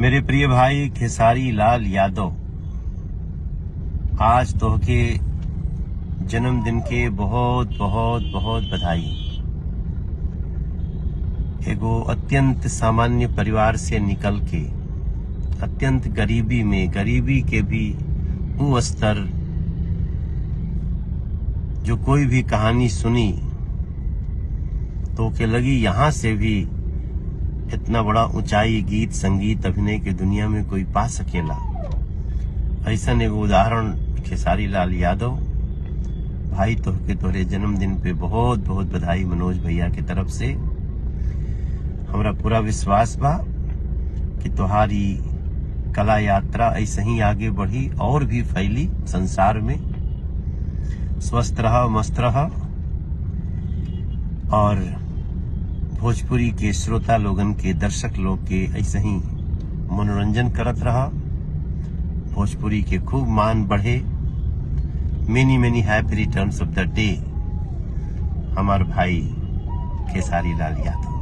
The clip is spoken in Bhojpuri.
मेरे प्रिय भाई खेसारी लाल यादव, आज तोहके जन्मदिन के बहुत बहुत बहुत बधाई। एगो अत्यंत सामान्य परिवार से निकल के अत्यंत गरीबी के भी वो स्तर जो कोई भी कहानी सुनी तो के लगी यहाँ से भी इतना बड़ा ऊंचाई गीत संगीत अभिनय के दुनिया में कोई पा सकेला। ऐसा एगो उदाहरण खेसारी लाल यादव भाई, तोहरे जन्मदिन पे बहुत बहुत बधाई मनोज भैया की तरफ से। हमरा पूरा विश्वास बा कि तुम्हारी कला यात्रा ऐसे ही आगे बढ़ी और भी फैली संसार में। स्वस्थ रहा, मस्त रहा और भोजपुरी के श्रोता लोगन के, दर्शक लोग के ऐसे ही मनोरंजन करत रहा। भोजपुरी के खूब मान बढ़े। Many happy returns of the day हमार भाई खेसारी लाल यादव।